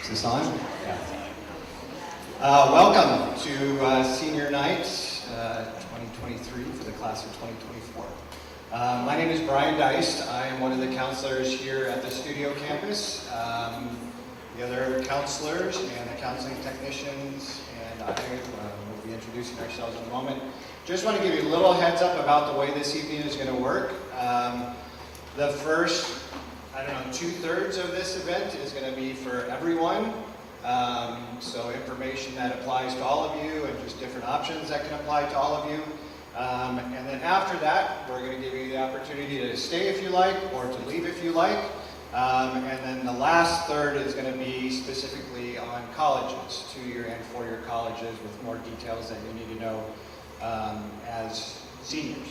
Is this on? Yeah. Welcome to Senior Night 2023 for the class of 2024. My name is Brian Deist. I am one of the counselors here at the studio campus. The other counselors and the counseling technicians and I will be introducing ourselves in a moment. Just want to give you a little heads up about the way this evening is going to work. The first, 2/3 of this event is going to be for everyone. So information that applies to all of you and just different options that can apply to all of you. And then after that, we're going to give you the opportunity to stay if you like or to leave if you like. And then the last third is going to be specifically on colleges, 2-year and 4-year colleges with more details that you need to know as seniors.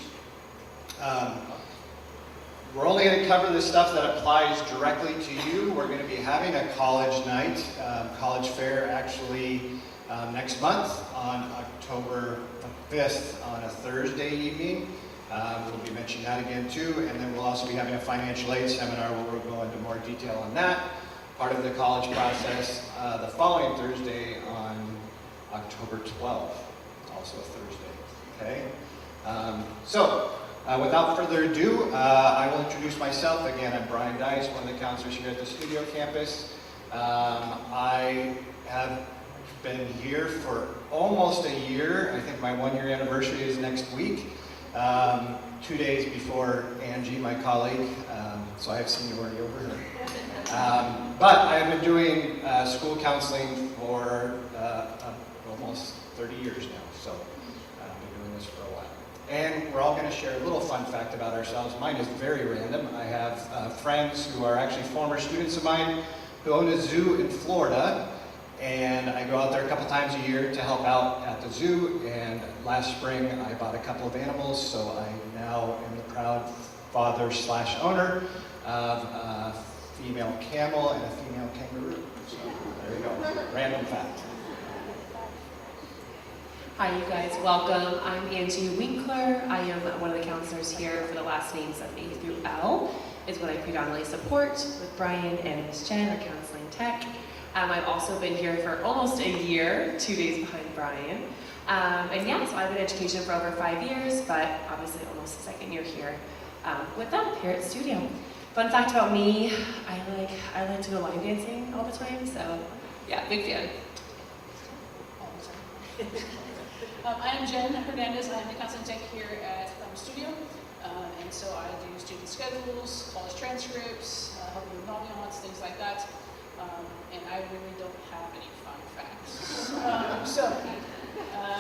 We're only going to cover the stuff that applies directly to you. We're going to be having a college night, college fair actually next month on October 5th on a Thursday evening. We'll be mentioning that again too, and then we'll also be having a financial aid seminar where we'll go into more detail on that. Part of the college process the following Thursday on October 12th, also a Thursday, okay? Without further ado, I will introduce myself. Again, I'm Brian Deist, one of the counselors here at the studio campus. I have been here for almost a year. I think my 1-year anniversary is next week. 2 days before Angie, my colleague, so I have seniority over her. But I have been doing school counseling for almost 30 years now, so I've been doing this for a while. And we're all going to share a little fun fact about ourselves. Mine is very random. I have friends who are actually former students of mine who own a zoo in Florida. And I go out there a couple times a year to help out at the zoo. And last spring, I bought a couple of animals, so I now am the proud father/owner of a female camel and a female kangaroo. So there you go. Random fact. Hi, you guys. Welcome. I'm Angie Winkler. I am one of the counselors here for the last names of A through L, is what I predominantly support with Brian and Ms. Jen, our counseling tech. I've also been here for almost a year, 2 days behind Brian. So I've been in education for over 5 years, but obviously almost the second year here with them here at the studio. Fun fact about me, I like to go line dancing all the time, so yeah, big fan. I am Jen Hernandez. I am the counseling tech here at the studio. And so I do student schedules, college transcripts, help with ambiance, things like that. And I really don't have any fun facts.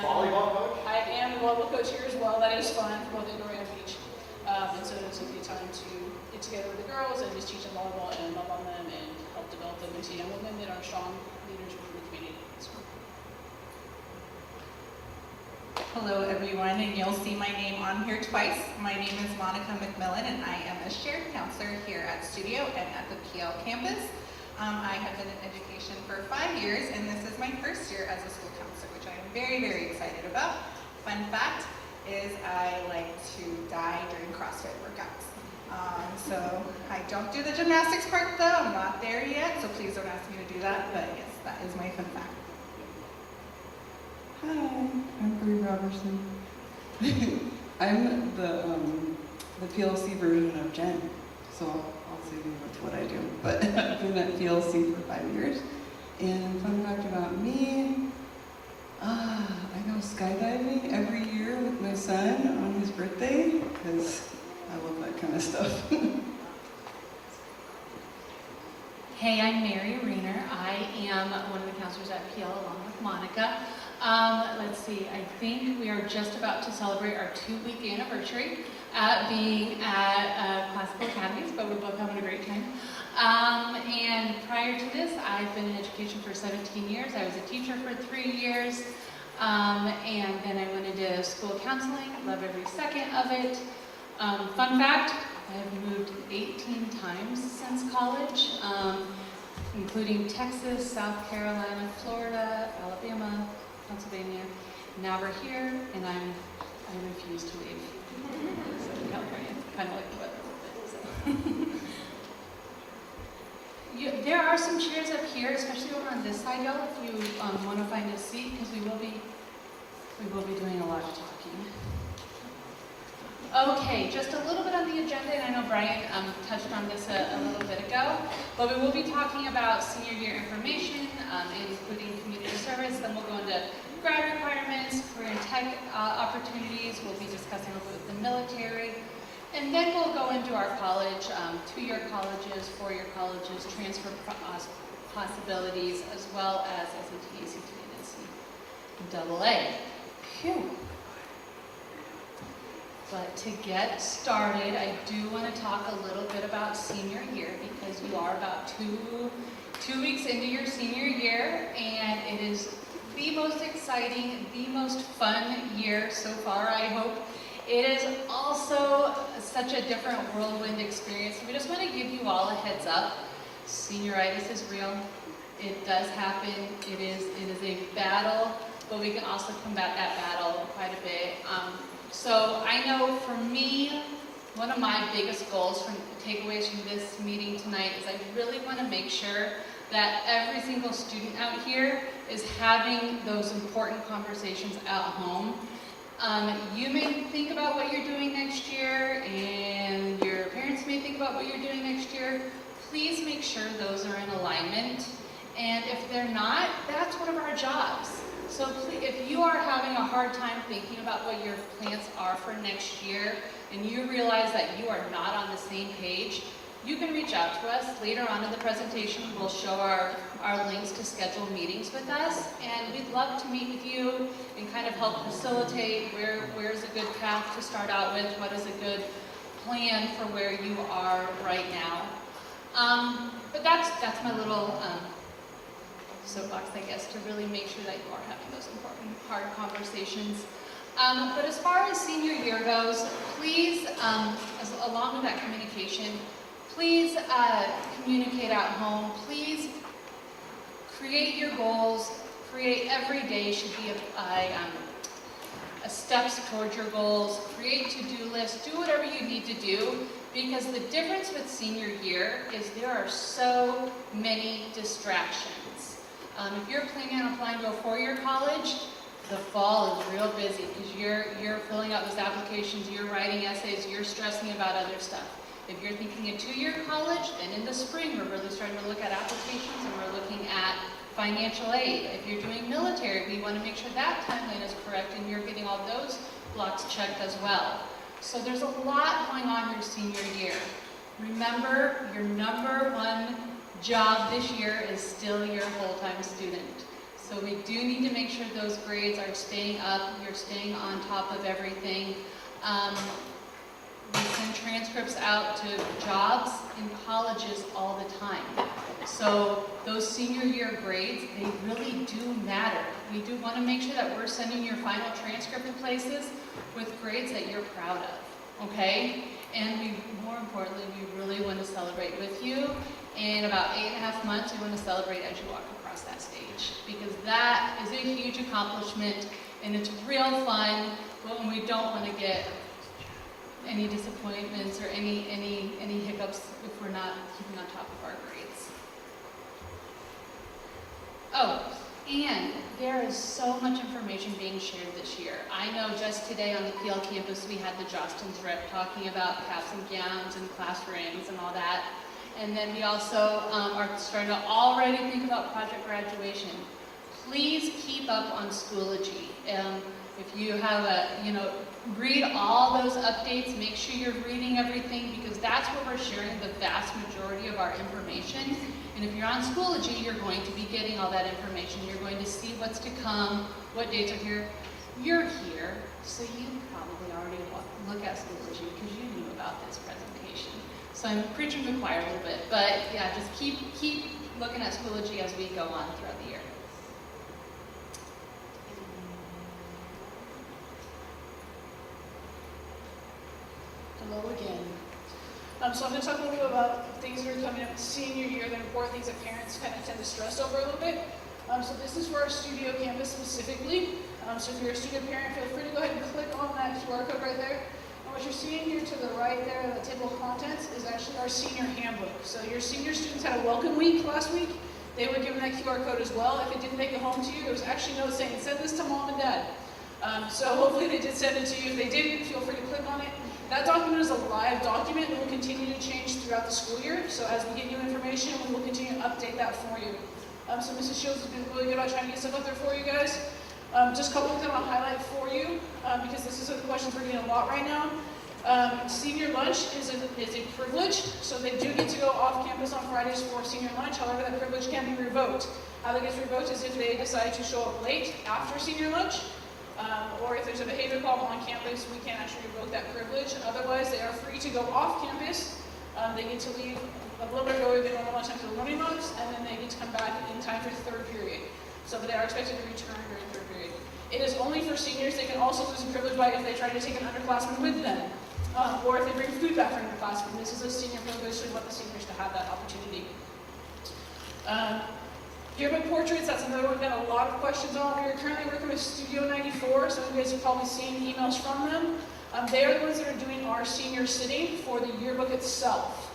Volleyball coach? I am a volleyball coach here as well. That is fun for both indoor and beach. And so it's a good time to get together with the girls and just teach them volleyball and love on them and help develop them into young women that are strong leaders within the community. Hello everyone, and you'll see my name on here twice. My name is Monica McMillan, and I am a shared counselor here at Studio and at the PL campus. I have been in education for 5 years, and this is my first year as a school counselor, which I am very, very excited about. Fun fact is I like to die during CrossFit workouts. So I don't do the gymnastics part though, I'm not there yet, so please don't ask me to do that, but yes, that is my fun fact. Hi, I'm Bree Robertson. I'm the PLC version of Jen, so I'll say that's what I do. But I've been at PLC for 5 years. And fun fact about me, I go skydiving every year with my son on his birthday, because I love that kind of stuff. Hey, I'm Mary Rayner. I am one of the counselors at PL along with Monica. Let's see, I think we are just about to celebrate our 2-week anniversary at being at Classical Academies, but we're both having a great time. And prior to this, I've been in education for 17 years. I was a teacher for 3 years, and then I went into school counseling. Love every second of it. Fun fact, I have moved 18 times since college, including Texas, South Carolina, Florida, Alabama, Pennsylvania. Now we're here, and I refuse to leave. So California, kind of like the weather a little bit. So. There are some chairs up here, especially over on this side, y'all, if you want to find a seat, because we will be doing a lot of talking. Okay, just a little bit on the agenda, and I know Brian touched on this a little bit ago, but we will be talking about senior year information, including community service. Then we'll go into grad requirements, career and tech opportunities. We'll be discussing a little bit the military. And then we'll go into our college, 2-year colleges, 4-year colleges, transfer possibilities, as well as SAT, ACT, and NCAA. Phew. But to get started, I do want to talk a little bit about senior year, because you are about two weeks into your senior year, and it is the most exciting, the most fun year so far, I hope. It is also such a different whirlwind experience. We just want to give you all a heads up. Senioritis is real. It does happen. It is a battle, but we can also combat that battle quite a bit. So I know for me, one of my biggest goals, takeaways from this meeting tonight, is I really want to make sure that every single student out here is having those important conversations at home. You may think about what you're doing next year, and your parents may think about what you're doing next year. Please make sure those are in alignment. And if they're not, that's one of our jobs. So if you are having a hard time thinking about what your plans are for next year, and you realize that you are not on the same page, you can reach out to us. Later on in the presentation, we'll show our links to schedule meetings with us, and we'd love to meet with you and kind of help facilitate where's a good path to start out with, what is a good plan for where you are right now. But that's my little soapbox, I guess, to really make sure that you are having those important, hard conversations. But as far as senior year goes, please, along with that communication, please communicate at home. Please create your goals. Create every day should be a steps towards your goals. Create to-do lists. Do whatever you need to do, because the difference with senior year is there are so many distractions. If you're planning on applying to a 4-year college, the fall is real busy because you're filling out those applications, you're writing essays, you're stressing about other stuff. If you're thinking a 2-year college, then in the spring we're really starting to look at applications and we're looking at financial aid. If you're doing military, we want to make sure that timeline is correct and you're getting all those blocks checked as well. So there's a lot going on your senior year. Remember, your #1 job this year is still your full-time student. So we do need to make sure those grades are staying up, you're staying on top of everything. We send transcripts out to jobs and colleges all the time. So those senior year grades, they really do matter. We do want to make sure that we're sending your final transcript to places with grades that you're proud of, okay? And more importantly, we really want to celebrate with you. In about 8.5 months, we want to celebrate as you walk across that stage, because that is a huge accomplishment and it's real fun, but we don't want to get any disappointments or any hiccups if we're not keeping on top of our grades. Oh, and there is so much information being shared this year. I know just today on the PL campus we had the Jostens rep talking about caps and gowns and class rings and all that. And then we also are starting to already think about project graduation. Please keep up on Schoology. If you have read all those updates, make sure you're reading everything, because that's where we're sharing the vast majority of our information. And if you're on Schoology, you're going to be getting all that information. You're going to see what's to come, what dates are here. You're here, so you probably already look at Schoology because you knew about this presentation. So I'm preaching to the choir a little bit, but yeah, just keep looking at Schoology as we go on throughout the year. Hello again. So I'm going to talk a little bit about things that are coming up senior year, the important things that parents kind of tend to stress over a little bit. So this is for our studio campus specifically. So if you're a student parent, feel free to go ahead and click on that QR code right there. And what you're seeing here to the right there, the table of contents, is actually our senior handbook. So your senior students had a welcome week last week, they were given that QR code as well. If it didn't make it home to you, there was actually notes saying, send this to mom and dad. So hopefully they did send it to you. If they didn't, feel free to click on it. That document is a live document and will continue to change throughout the school year. So as we get new information, we will continue to update that for you. So Mrs. Shields has been really good about trying to get stuff up there for you guys. Just a couple of things I want to highlight for you, because this is a question we're getting a lot right now. Senior lunch is a privilege, so they do get to go off campus on Fridays for senior lunch. However, that privilege can be revoked. How that gets revoked is if they decide to show up late after senior lunch, or if there's a behavior problem on campus, we can actually revoke that privilege. Otherwise, they are free to go off campus. They get to leave a little bit earlier than normal lunchtime to the learning logs, and then they get to come back in time for third period. So they are expected to return during third period. It is only for seniors. They can also lose a privilege by if they try to take an underclassman with them, or if they bring food back from the underclassman. This is a senior privilege, so we want the seniors to have that opportunity. Yearbook portraits, that's another one we've got a lot of questions on. We are currently working with Studio 94, so you guys have probably seen emails from them. They are the ones that are doing our senior sitting for the yearbook itself.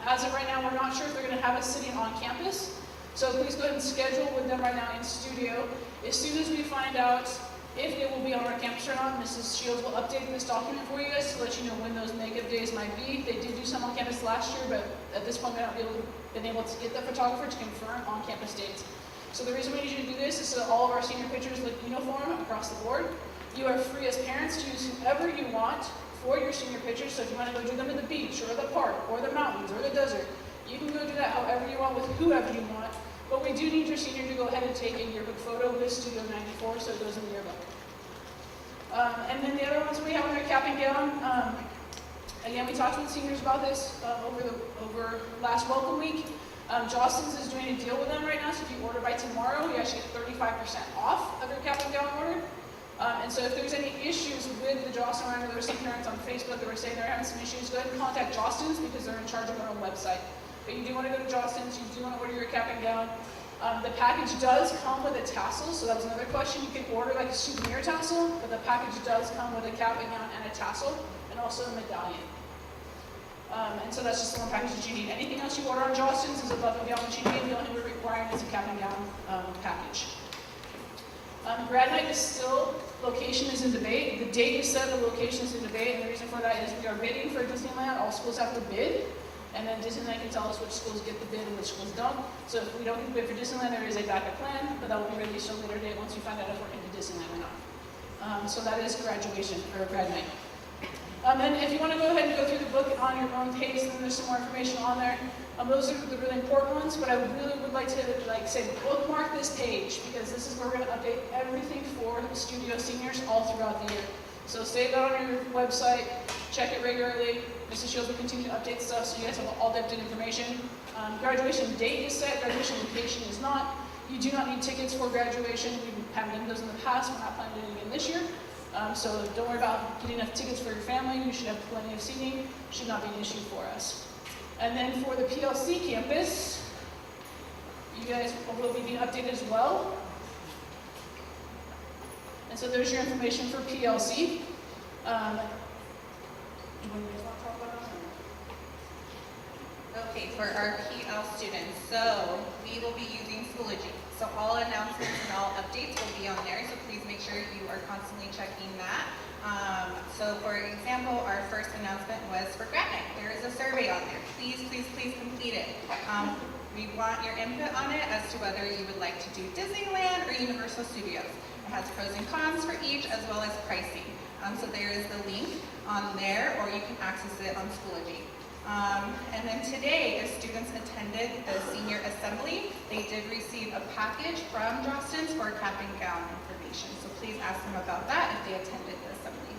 As of right now, we're not sure if they're going to have a sitting on campus, so please go ahead and schedule with them right now in studio. As soon as we find out if they will be on our campus or not, Mrs. Shields will update this document for you guys to let you know when those negative days might be. They did do some on campus last year, but at this point, we haven't been able to get the photographer to confirm on-campus dates. So the reason we need you to do this is so that all of our senior pictures look uniform across the board. You are free as parents to use whoever you want for your senior pictures. So if you want to go do them at the beach or the park or the mountains or the desert, you can go do that however you want with whoever you want. But we do need your senior to go ahead and take a yearbook photo with Studio 94, so it goes in the yearbook. And then the other ones we have on our cap and gown. Again, we talked to the seniors about this over last welcome week. Jostens is doing a deal with them right now, so if you order by tomorrow, you actually get 35% off of your cap and gown order. And so if there's any issues with the Jostens, I know there were some parents on Facebook that were saying they're having some issues, go ahead and contact Jostens because they're in charge of their own website. But you do want to go to Jostens, you do want to order your cap and gown. The package does come with a tassel, so that was another question. You can order like a souvenir tassel, but the package does come with a cap and gown and a tassel, and also a medallion. And so that's just the one package that you need. Anything else you order on Jostens is above and beyond what you need. The only thing we're requiring is a cap and gown package. Grad night is still, location is in debate. The date is set, the location is in debate, and the reason for that is we are bidding for Disneyland. All schools have to bid, and then Disneyland can tell us which schools get the bid and which schools don't. So if we don't get the bid for Disneyland, there is a backup plan, but that will be released on a later date once you find out if we're into Disneyland or not. So that is graduation, or grad night. And if you want to go ahead and go through the book on your own pace, then there's some more information on there. Those are the really important ones, but I really would like to say bookmark this page because this is where we're going to update everything for the studio seniors all throughout the year. So save that on your website, check it regularly. Mrs. Shields will continue to update stuff so you guys have all the updated information. Graduation date is set, graduation location is not. You do not need tickets for graduation. We have done those in the past. We're not planning to do it again this year. So don't worry about getting enough tickets for your family. You should have plenty of seating. Should not be an issue for us. And then for the PLC campus, you guys will be being updated as well. And so there's your information for PLC. Okay, for our PL students, so we will be using Schoology. So all announcements and all updates will be on there, so please make sure you are constantly checking that. So for example, our first announcement was for grad night. There is a survey on there. Please, please, please complete it. We want your input on it as to whether you would like to do Disneyland or Universal Studios. It has pros and cons for each as well as pricing. So there is the link on there, or you can access it on Schoology. And then today, as students attended the senior assembly, they did receive a package from Jostens for cap and gown information. So please ask them about that if they attended the assembly.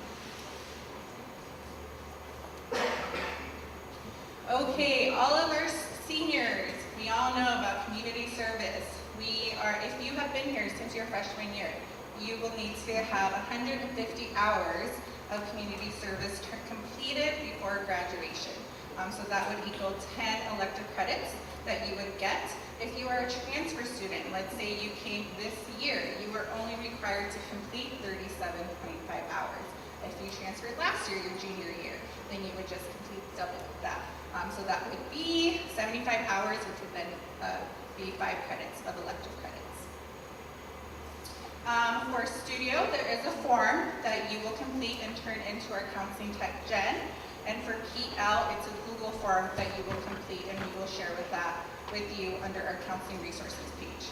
Okay, all of our seniors, we all know about community service. If you have been here since your freshman year, you will need to have 150 hours of community service completed before graduation. So that would equal 10 elective credits that you would get. If you are a transfer student, let's say you came this year, you are only required to complete 37.5 hours. If you transferred last year, your junior year, then you would just complete double that. So that would be 75 hours, which would then be 5 credits of elective credits. For Studio, there is a form that you will complete and turn into our counseling tech, Jen. And for PL, it's a Google form that you will complete, and we will share with you under our counseling resources page.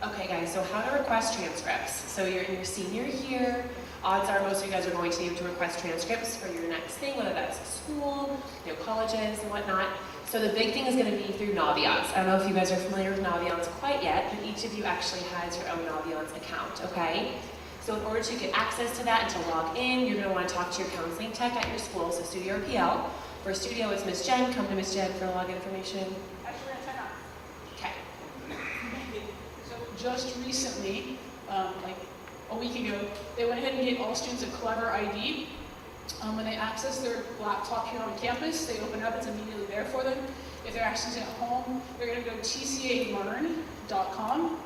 Okay guys, so how to request transcripts. So you're in your senior year, odds are most of you guys are going to need to request transcripts for your next thing, whether that's school, colleges and whatnot. So the big thing is going to be through Naviance. I don't know if you guys are familiar with Naviance quite yet, but each of you actually has your own Naviance account, okay? So in order to get access to that and to log in, you're going to want to talk to your counseling tech at your school, so Studio or PL. For Studio, it's Miss Jen. Come to Miss Jen for login information. Actually, we're gonna sign up. Okay. So just recently, like a week ago, they went ahead and gave all students a Clever ID. When they access their laptop here on campus, they open it up, it's immediately there for them. If they're accessing at home, they're going to go to tcalearn.com,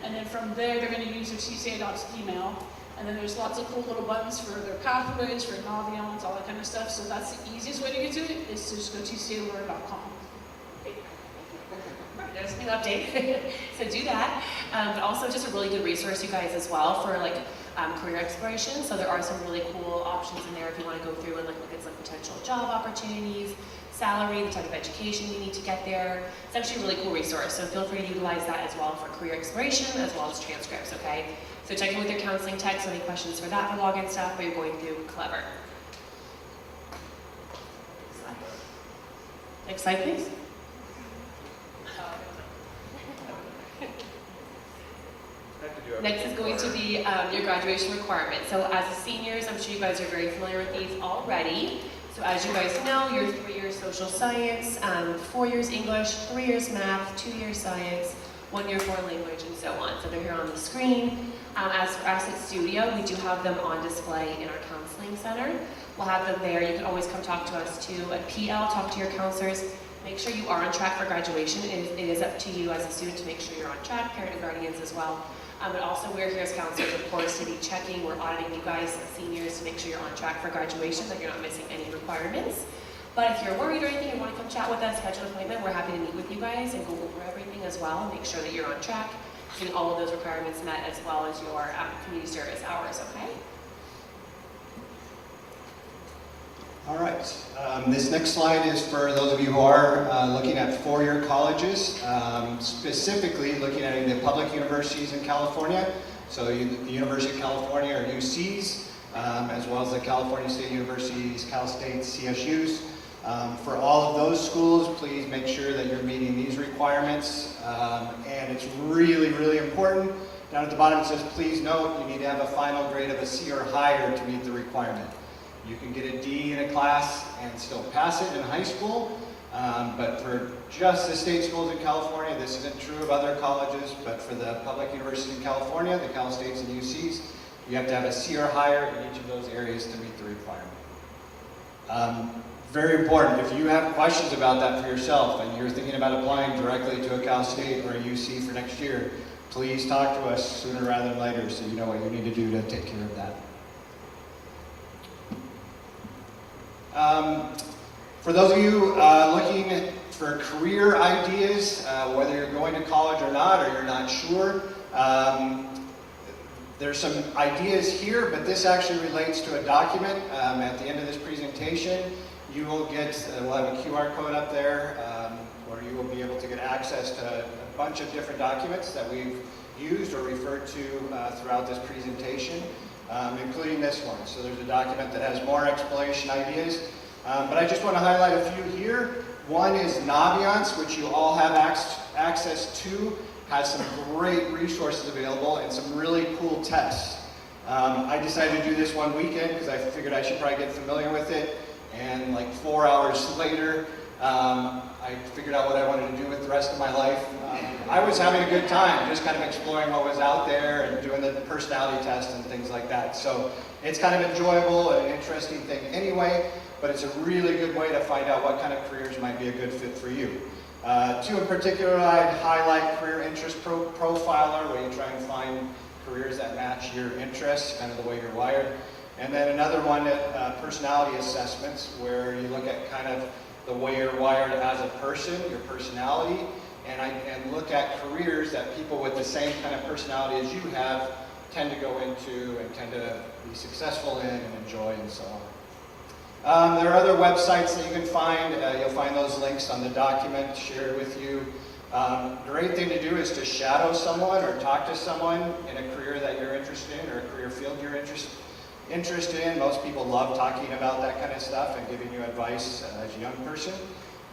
and then from there, they're going to use their TCA.'s email. And then there's lots of cool little buttons for their pathways, for Naviance, all that kind of stuff. So that's the easiest way to get to it, is to just go to tcalearn.com. There's a new update. So do that. But also just a really good resource, you guys, as well, for like career exploration. So there are some really cool options in there if you want to go through and like look at some potential job opportunities, salary, the type of education you need to get there. It's actually a really cool resource. So feel free to utilize that as well for career exploration as well as transcripts, okay? So check in with your counseling tech, so any questions for that for login stuff, but you're going through Clever. Next slide, please. Next is going to be your graduation requirements. So as seniors, I'm sure you guys are very familiar with these already. So as you guys know, your 3 years social science, 4 years English, 3 years math, 2 years science, 1 year foreign language, and so on. So they're here on the screen. As for us at Studio, we do have them on display in our counseling center. We'll have them there. You can always come talk to us too. At PL, talk to your counselors. Make sure you are on track for graduation. It is up to you as a student to make sure you're on track, parent and guardians as well. But also we're here as counselors, of course, to be checking. We're auditing you guys as seniors to make sure you're on track for graduation, that you're not missing any requirements. But if you're worried or anything, you want to come chat with us, schedule an appointment, we're happy to meet with you guys and go over everything as well and make sure that you're on track, getting all of those requirements met as well as your community service hours, okay? All right, this next slide is for those of you who are looking at four-year colleges, specifically looking at the public universities in California. So the University of California, or UCs, as well as the California State Universities, Cal State, CSUs. For all of those schools, please make sure that you're meeting these requirements. And it's really, really important. Down at the bottom it says, please note, you need to have a final grade of a C or higher to meet the requirement. You can get a D in a class and still pass it in high school, but for just the state schools in California, this isn't true of other colleges, but for the public universities in California, the Cal States and UCs, you have to have a C or higher in each of those areas to meet the requirement. Very important, if you have questions about that for yourself and you're thinking about applying directly to a Cal State or a UC for next year, please talk to us sooner rather than later so you know what you need to do to take care of that. For those of you looking for career ideas, whether you're going to college or not, or you're not sure, there's some ideas here, but this actually relates to a document. At the end of this presentation, you will get, we'll have a QR code up there, where you will be able to get access to a bunch of different documents that we've used or referred to throughout this presentation. Including this one. So there's a document that has more explanation ideas. But I just want to highlight a few here. One is Naviance, which you all have access to, has some great resources available and some really cool tests. I decided to do this one weekend because I figured I should probably get familiar with it. And like 4 hours later, I figured out what I wanted to do with the rest of my life. I was having a good time, just kind of exploring what was out there and doing the personality test and things like that. So it's kind of enjoyable and an interesting thing anyway, but it's a really good way to find out what kind of careers might be a good fit for you. Two in particular, I'd highlight Career Interest Profiler, where you try and find careers that match your interests, kind of the way you're wired. And then another one, personality assessments, where you look at kind of the way you're wired as a person, your personality, and look at careers that people with the same kind of personality as you have tend to go into and tend to be successful in and enjoy and so on. There are other websites that you can find. You'll find those links on the document shared with you. Great thing to do is to shadow someone or talk to someone in a career that you're interested in or a career field you're interested in. Most people love talking about that kind of stuff and giving you advice as a young person.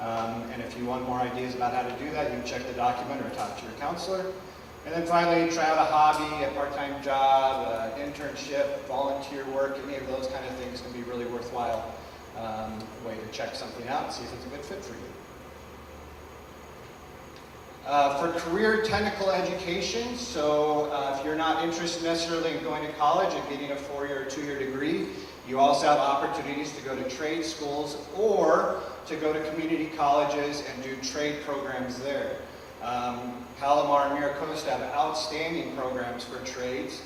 And if you want more ideas about how to do that, you can check the document or talk to your counselor. And then finally, try out a hobby, a part-time job, internship, volunteer work. Any of those kind of things can be really worthwhile way to check something out and see if it's a good fit for you. For career technical education, so if you're not interested necessarily in going to college and getting a 4-year or 2-year degree, you also have opportunities to go to trade schools or to go to community colleges and do trade programs there. Palomar and Miracosta have outstanding programs for trades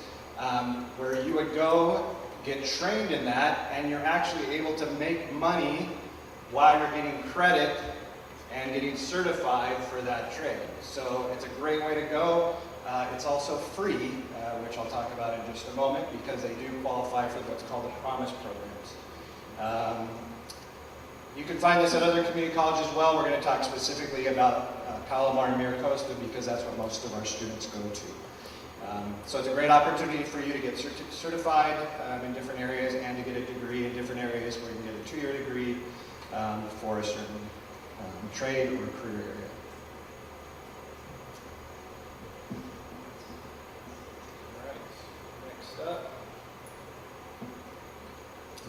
where you would go, get trained in that, and you're actually able to make money while you're getting credit and getting certified for that trade. So it's a great way to go. It's also free, which I'll talk about in just a moment, because they do qualify for what's called the Promise programs. You can find this at other community colleges as well. We're going to talk specifically about Palomar and Miracosta because that's what most of our students go to. So it's a great opportunity for you to get certified in different areas and to get a degree in different areas where you can get a 2-year degree for a certain trade or career area. All right, next up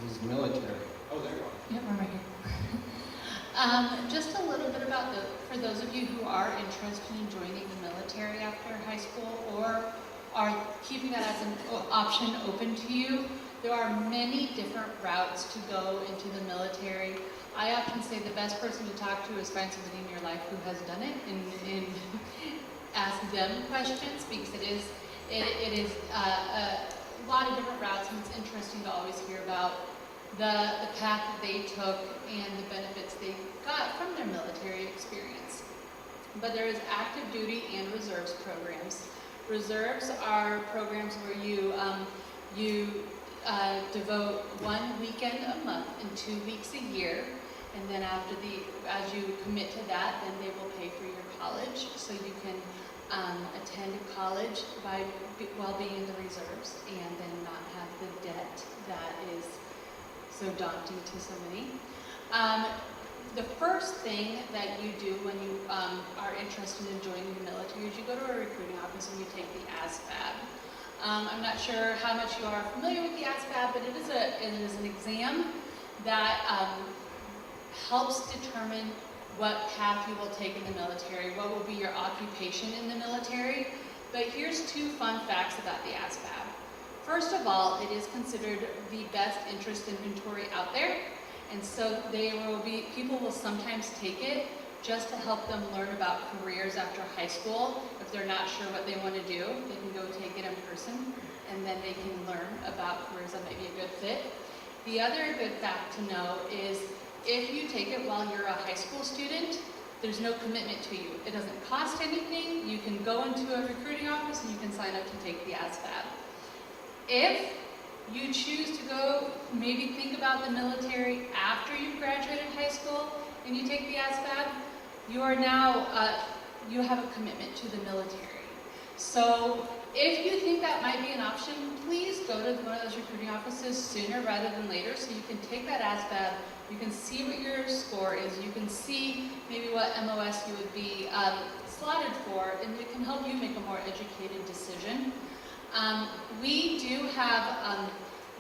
is military. Oh, there you are. Yep, I'm right here. Just a little bit about for those of you who are interested in joining the military after high school or are keeping that as an option open to you, there are many different routes to go into the military. I often say the best person to talk to is find somebody in your life who has done it and ask them questions, because it is a lot of different routes, and it's interesting to always hear about the path that they took and the benefits they got from their military experience. But there is active duty and reserves programs. Reserves are programs where you devote 1 weekend a month and 2 weeks a year, and then as you commit to that, then they will pay for your college, so you can attend college while being in the reserves, and then not have the debt that is so daunting to so many. The first thing that you do when you are interested in joining the military is you go to a recruiting office and you take the ASVAB. I'm not sure how much you are familiar with the ASVAB, but it is an exam that helps determine what path you will take in the military, what will be your occupation in the military. But here's 2 fun facts about the ASVAB. First of all, it is considered the best interest inventory out there, and so people will sometimes take it just to help them learn about careers after high school. If they're not sure what they want to do, they can go take it in person, and then they can learn about careers that might be a good fit. The other good fact to know is if you take it while you're a high school student, there's no commitment to you. It doesn't cost anything. You can go into a recruiting office and you can sign up to take the ASVAB. If you choose to go, maybe think about the military after you've graduated high school and you take the ASVAB, you are now, you have a commitment to the military. So if you think that might be an option, please go to one of those recruiting offices sooner rather than later so you can take that ASVAB, you can see what your score is, you can see maybe what MOS you would be slotted for, and it can help you make a more educated decision. We do have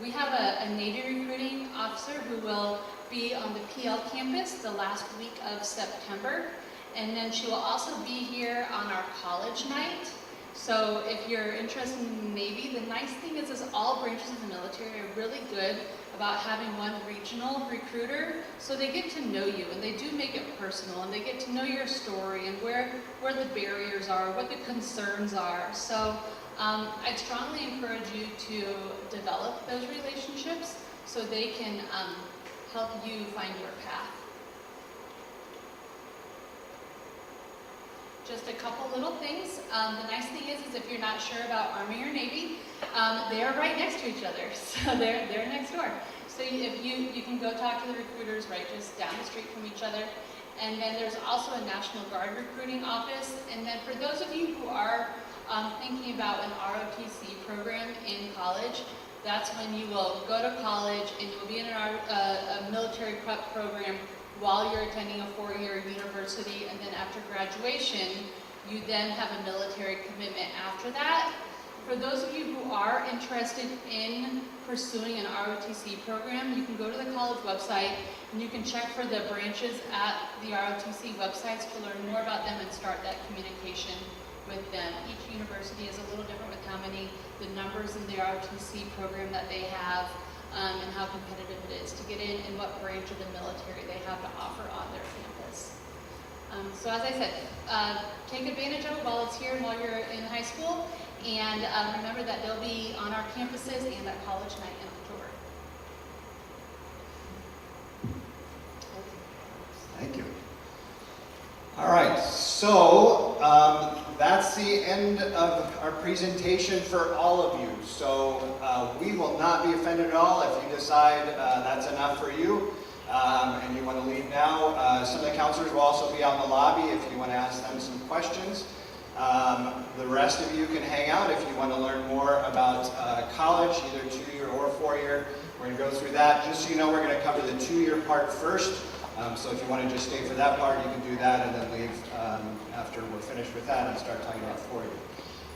a Navy recruiting officer who will be on the PL campus the last week of September, and then she will also be here on our college night. So if you're interested in the Navy, the nice thing is all branches of the military are really good about having one regional recruiter, so they get to know you and they do make it personal and they get to know your story and where the barriers are, what the concerns are. So I'd strongly encourage you to develop those relationships so they can help you find your path. Just a couple little things. The nice thing is if you're not sure about Army or Navy, they're right next to each other, so they're next door. So if you can go talk to the recruiters right just down the street from each other. And then there's also a National Guard recruiting office. And then for those of you who are thinking about an ROTC program in college, that's when you will go to college and you'll be in a military prep program while you're attending a 4-year university, and then after graduation, you then have a military commitment after that. For those of you who are interested in pursuing an ROTC program, you can go to the college website and you can check for the branches at the ROTC websites to learn more about them and start that communication with them. Each university is a little different with how many, the numbers in the ROTC program that they have, and how competitive it is to get in and what branch of the military they have to offer on their campus. So as I said, take advantage of it while it's here and while you're in high school, and remember that they'll be on our campuses and at college night in October. Thank you. All right, so that's the end of our presentation for all of you. So we will not be offended at all if you decide that's enough for you and you want to leave now. Some of the counselors will also be out in the lobby if you want to ask them some questions. The rest of you can hang out if you want to learn more about college, either 2-year or 4-year. We're going to go through that. Just so you know, we're going to cover the 2-year part first. So if you want to just stay for that part, you can do that and then leave after we're finished with that and start talking about 4-year.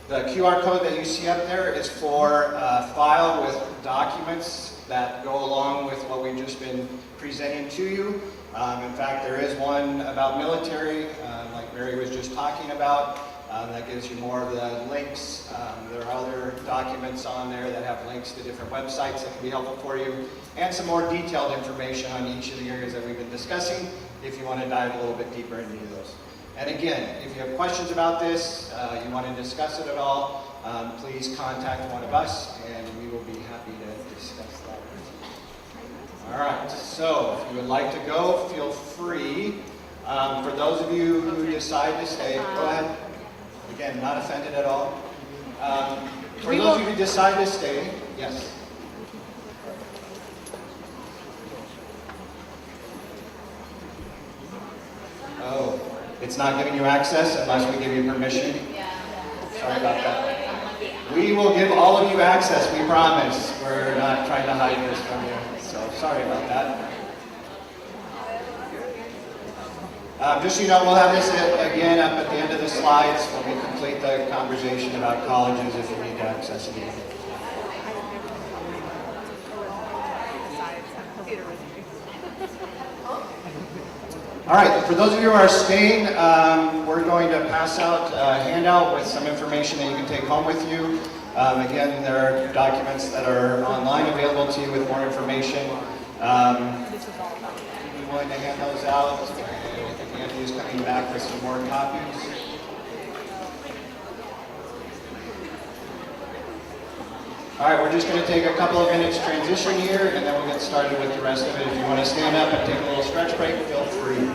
The QR code that you see up there is for a file with documents that go along with what we've just been presenting to you. In fact, there is one about military, like Mary was just talking about. That gives you more of the links. There are other documents on there that have links to different websites that can be helpful for you, and some more detailed information on each of the areas that we've been discussing if you want to dive a little bit deeper into those. And again, if you have questions about this, you want to discuss it at all, please contact one of us and we will be happy to discuss that with you. All right, so if you would like to go, feel free. For those of you who decide to stay, go ahead. Again, not offended at all. For those of you who decide to stay, yes. Oh, it's not giving you access unless we give you permission? Sorry about that. We will give all of you access, we promise. We're not trying to hide this from you, so sorry about that. Just so you know, we'll have this again up at the end of the slides when we complete the conversation about colleges if you need to access it again. All right, for those of you who are staying, we're going to pass out a handout with some information that you can take home with you. Again, there are documents that are online available to you with more information. We're willing to hand those out. Andy's coming back with some more copies. All right, we're just going to take a couple of minutes transition here, and then we'll get started with the rest of it. If you want to stand up and take a little stretch break, feel free.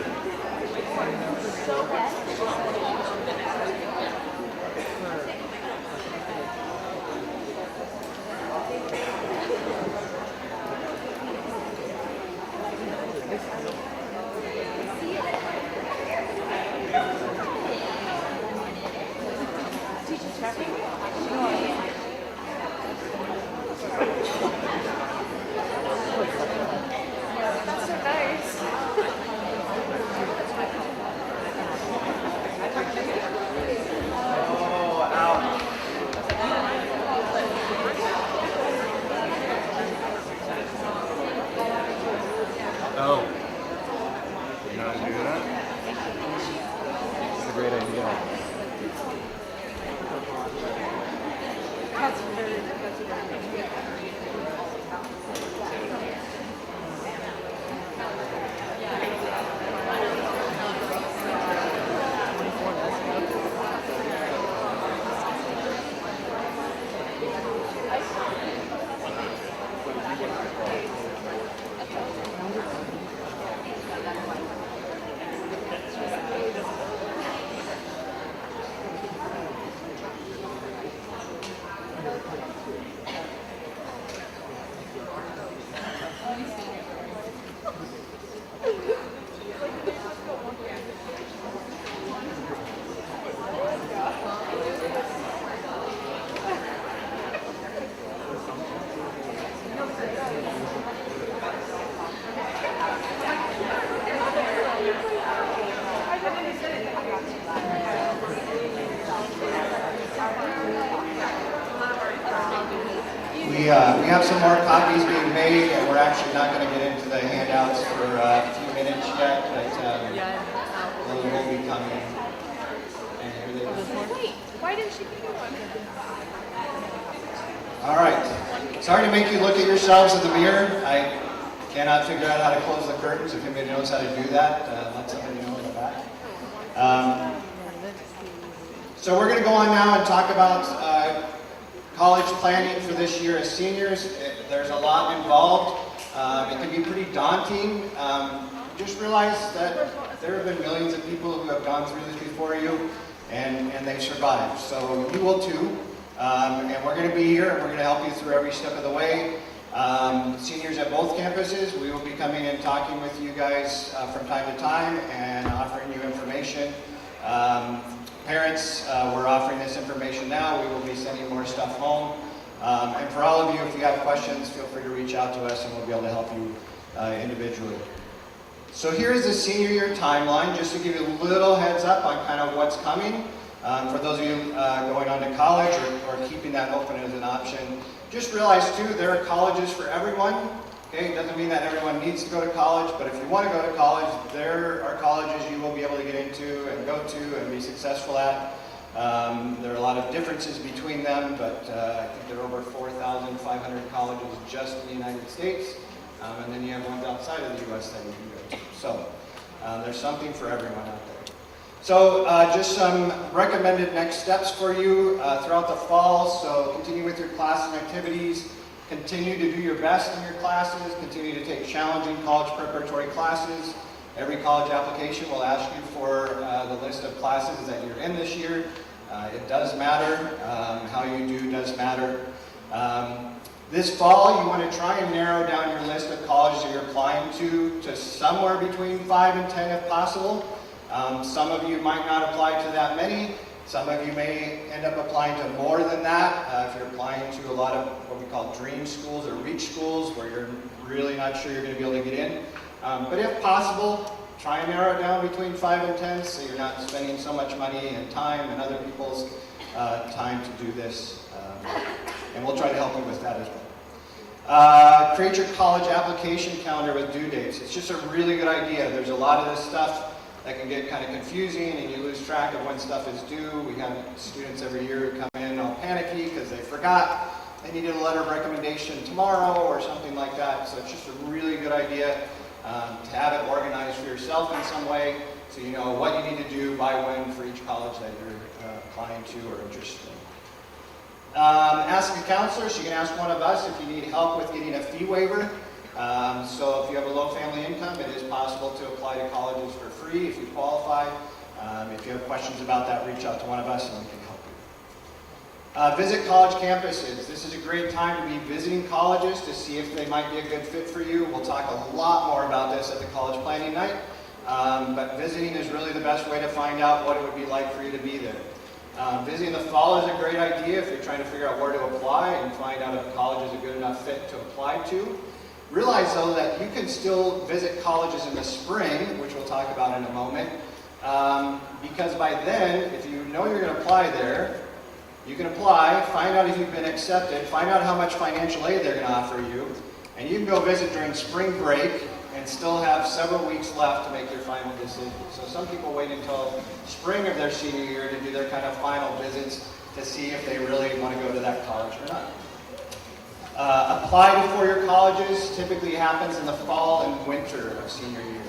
We have some more copies being made, and we're actually not going to get into the handouts for a few minutes yet, but those will be coming. And here they are. Wait, why didn't she give me one? All right. Sorry to make you look at yourselves in the mirror. I cannot figure out how to close the curtains. If anybody knows how to do that, let somebody know in the back. So we're going to go on now and talk about college planning for this year as seniors. There's a lot involved. It can be pretty daunting. Just realize that there have been millions of people who have gone through this before you, and they've survived. So you will too. And we're going to be here, and we're going to help you through every step of the way. Seniors at both campuses, we will be coming and talking with you guys from time to time and offering you information. Parents, we're offering this information now. We will be sending more stuff home. And for all of you, if you have questions, feel free to reach out to us and we'll be able to help you individually. So here's the senior year timeline, just to give you a little heads up on kind of what's coming. For those of you going on to college or keeping that open as an option, just realize too, there are colleges for everyone. Okay, it doesn't mean that everyone needs to go to college, but if you want to go to college, there are colleges you will be able to get into and go to and be successful at. There are a lot of differences between them, but I think there are over 4,500 colleges just in the United States, and then you have ones outside of the U.S. that you can go to. So there's something for everyone out there. So just some recommended next steps for you throughout the fall. So continue with your class and activities. Continue to do your best in your classes. Continue to take challenging college preparatory classes. Every college application will ask you for the list of classes that you're in this year. It does matter. How you do does matter. This fall, you want to try and narrow down your list of colleges that you're applying to somewhere between 5 and 10 if possible. Some of you might not apply to that many. Some of you may end up applying to more than that. If you're applying to a lot of what we call dream schools or reach schools where you're really not sure you're going to be able to get in. But if possible, try and narrow it down between 5 and 10 so you're not spending so much money and time and other people's time to do this. And we'll try to help you with that as well. Create your college application calendar with due dates. It's just a really good idea. There's a lot of this stuff that can get kind of confusing and you lose track of when stuff is due. We have students every year who come in all panicky because they forgot they needed a letter of recommendation tomorrow or something like that. So it's just a really good idea to have it organized for yourself in some way so you know what you need to do by when for each college that you're applying to or interested in. Ask a counselor, so you can ask one of us if you need help with getting a fee waiver. So if you have a low family income, it is possible to apply to colleges for free if you qualify. If you have questions about that, reach out to one of us and we can help you. Visit college campuses. This is a great time to be visiting colleges to see if they might be a good fit for you. We'll talk a lot more about this at the college planning night. But visiting is really the best way to find out what it would be like for you to be there. Visiting the fall is a great idea if you're trying to figure out where to apply and find out if college is a good enough fit to apply to. Realize, though, that you can still visit colleges in the spring, which we'll talk about in a moment, because by then, if you know you're going to apply there, you can apply, find out if you've been accepted, find out how much financial aid they're going to offer you, and you can go visit during spring break and still have several weeks left to make your final decision. So some people wait until spring of their senior year to do their kind of final visits to see if they really want to go to that college or not. Apply to four-year colleges typically happens in the fall and winter of senior year.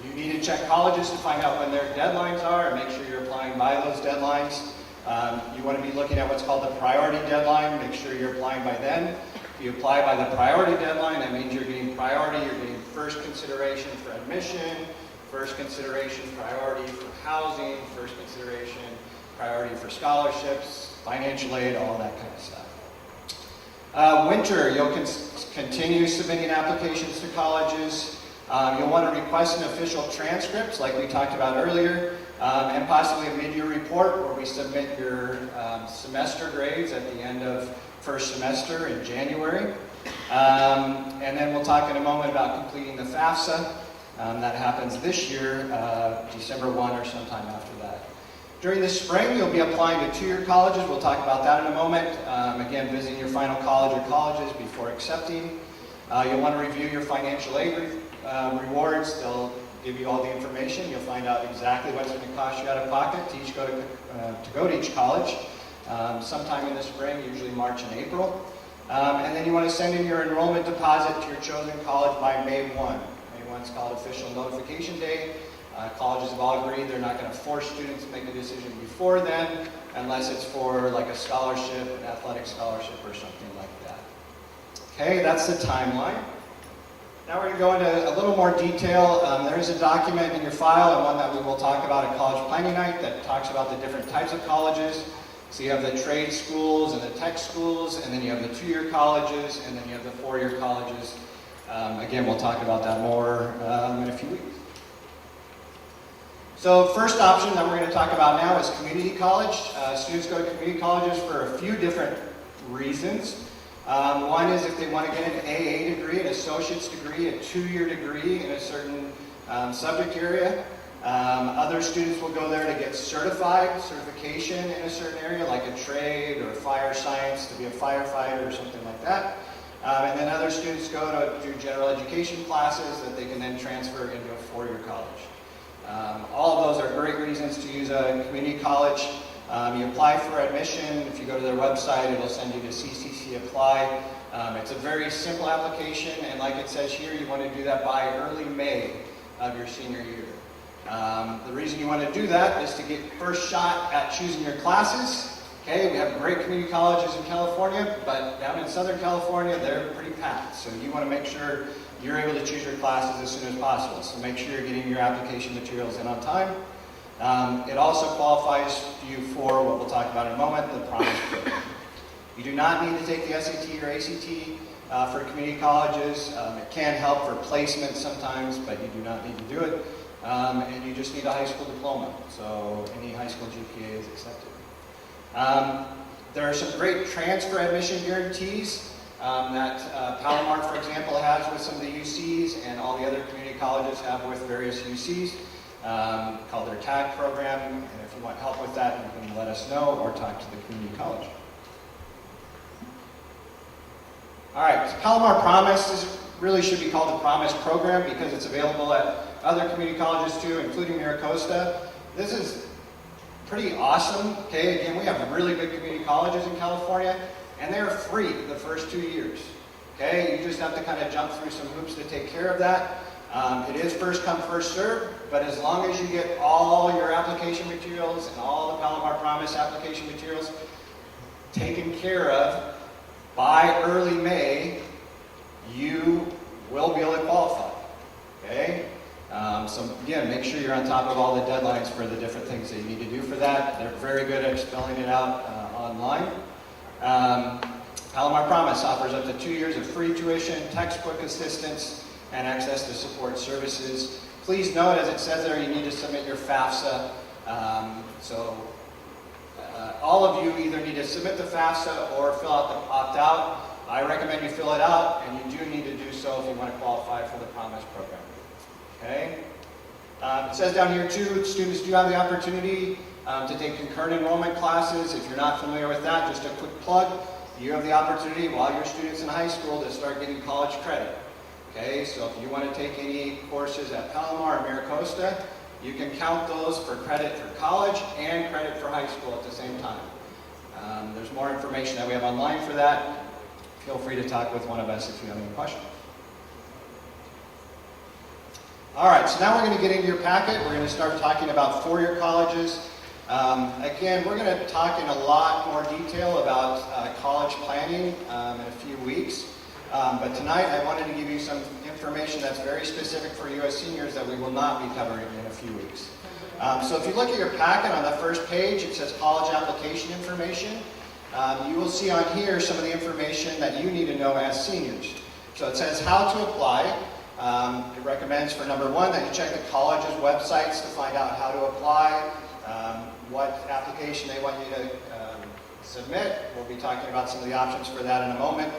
You need to check colleges to find out when their deadlines are and make sure you're applying by those deadlines. You want to be looking at what's called the priority deadline. Make sure you're applying by then. If you apply by the priority deadline, that means you're getting priority. You're getting first consideration for admission, first consideration priority for housing, first consideration priority for scholarships, financial aid, all that kind of stuff. Winter, you'll continue submitting applications to colleges. You'll want to request an official transcript, like we talked about earlier, and possibly a mid-year report where we submit your semester grades at the end of first semester in January. And then we'll talk in a moment about completing the FAFSA. That happens this year, December 1 or sometime after that. During the spring, you'll be applying to two-year colleges. We'll talk about that in a moment. Again, visiting your final college or colleges before accepting. You'll want to review your financial aid rewards. They'll give you all the information. You'll find out exactly what's going to cost you out of pocket to go to each college. Sometime in the spring, usually March and April. And then you want to send in your enrollment deposit to your chosen college by May 1. May 1 is called official notification day. Colleges have all agreed they're not going to force students to make a decision before then, unless it's for like a scholarship, an athletic scholarship or something like that. Okay, that's the timeline. Now we're going to go into a little more detail. There is a document in your file, and one that we will talk about at College Planning Night, that talks about the different types of colleges. So you have the trade schools and the tech schools, and then you have the two-year colleges, and then you have the four-year colleges. Again, we'll talk about that more in a few weeks. So first option that we're going to talk about now is community college. Students go to community colleges for a few different reasons. One is if they want to get an AA degree, an associate's degree, a two-year degree in a certain subject area. Other students will go there to get certification in a certain area, like a trade or fire science, to be a firefighter or something like that. And then other students go to do general education classes that they can then transfer into a four-year college. All of those are great reasons to use a community college. You apply for admission. If you go to their website, it'll send you to CCC Apply. It's a very simple application, and like it says here, you want to do that by early May of your senior year. The reason you want to do that is to get first shot at choosing your classes. Okay, we have great community colleges in California, but down in Southern California, they're pretty packed. So you want to make sure you're able to choose your classes as soon as possible. So make sure you're getting your application materials in on time. It also qualifies you for what we'll talk about in a moment, the Promise Program. You do not need to take the SAT or ACT for community colleges. It can help for placement sometimes, but you do not need to do it. And you just need a high school diploma. So any high school GPA is accepted. There are some great transfer admission guarantees that Palomar, for example, has with some of the UCs, and all the other community colleges have with various UCs, called their TAG program. And if you want help with that, you can let us know or talk to the community college. All right, so Palomar Promise, this really should be called the Promise Program because it's available at other community colleges too, including Miracosta. This is pretty awesome. Okay, again, we have really good community colleges in California, and they're free the first 2 years. Okay, you just have to kind of jump through some hoops to take care of that. It is first come, first served, but as long as you get all your application materials and all the Palomar Promise application materials taken care of by early May, you will be able to qualify. Okay? So again, make sure you're on top of all the deadlines for the different things that you need to do for that. They're very good at spelling it out online. Palomar Promise offers up to 2 years of free tuition, textbook assistance, and access to support services. Please note, as it says there, you need to submit your FAFSA. All of you either need to submit the FAFSA or fill out the opt-out. I recommend you fill it out, and you do need to do so if you want to qualify for the Promise program. Okay? It says down here too, students do have the opportunity to take concurrent enrollment classes. If you're not familiar with that, just a quick plug. You have the opportunity while you're students in high school to start getting college credit. Okay, so if you want to take any courses at Palomar or Miracosta, you can count those for credit for college and credit for high school at the same time. There's more information that we have online for that. Feel free to talk with one of us if you have any questions. All right, so now we're going to get into your packet. We're going to start talking about four-year colleges. Again, we're going to talk in a lot more detail about college planning in a few weeks. But tonight I wanted to give you some information that's very specific for U.S. seniors that we will not be covering in a few weeks. So if you look at your packet on the first page, it says college application information. You will see on here some of the information that you need to know as seniors. So it says how to apply. It recommends for number one that you check the college's websites to find out how to apply, what application they want you to submit. We'll be talking about some of the options for that in a moment.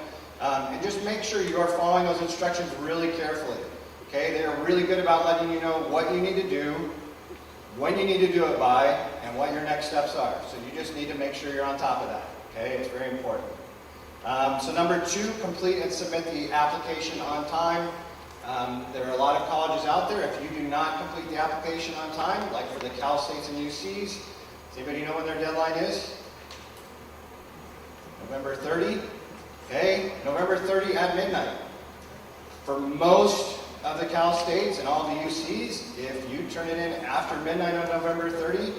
And just make sure you are following those instructions really carefully. Okay, they are really good about letting you know what you need to do, when you need to do it by, and what your next steps are. So you just need to make sure you're on top of that. Okay, it's very important. So number 2, complete and submit the application on time. There are a lot of colleges out there. If you do not complete the application on time, like for the Cal States and UCs, does anybody know when their deadline is? November 30? Okay, November 30 at midnight. For most of the Cal States and all the UCs, if you turn it in after midnight on November 30,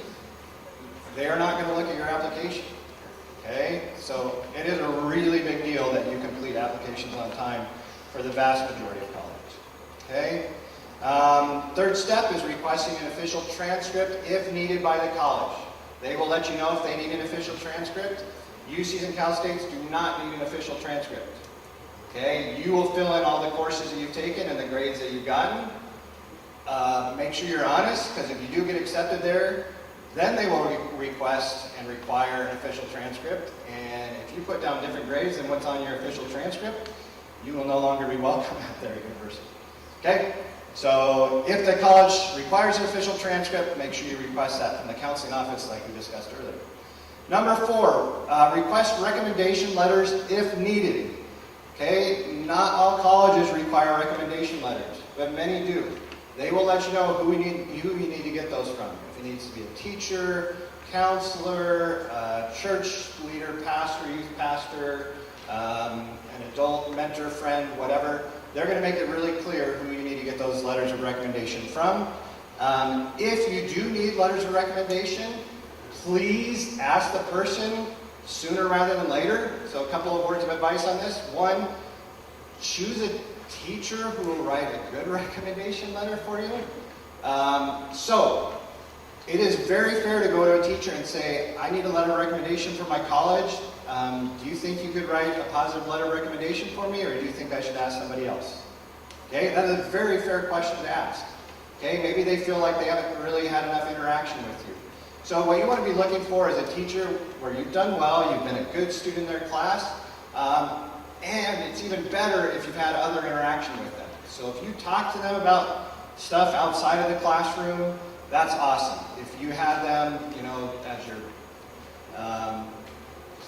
they are not going to look at your application. Okay, so it is a really big deal that you complete applications on time for the vast majority of colleges. Okay, third step is requesting an official transcript if needed by the college. They will let you know if they need an official transcript. UCs and Cal States do not need an official transcript. Okay, you will fill in all the courses that you've taken and the grades that you've gotten. Make sure you're honest, because if you do get accepted there, then they will request and require an official transcript. And if you put down different grades than what's on your official transcript, you will no longer be welcome at their university. Okay? So if the college requires an official transcript, make sure you request that from the counseling office like we discussed earlier. Number 4, request recommendation letters if needed. Okay? Not all colleges require recommendation letters, but many do. They will let you know who you need to get those from. If it needs to be a teacher, counselor, church leader, pastor, youth pastor, an adult mentor, friend, whatever, they're going to make it really clear who you need to get those letters of recommendation from. If you do need letters of recommendation, please ask the person sooner rather than later. So a couple of words of advice on this. 1, choose a teacher who will write a good recommendation letter for you. So it is very fair to go to a teacher and say, I need a letter of recommendation for my college. Do you think you could write a positive letter of recommendation for me, or do you think I should ask somebody else? Okay, that is a very fair question to ask. Okay, maybe they feel like they haven't really had enough interaction with you. So what you want to be looking for is a teacher where you've done well, you've been a good student in their class, and it's even better if you've had other interaction with them. So if you talk to them about stuff outside of the classroom, that's awesome. If you had them, as your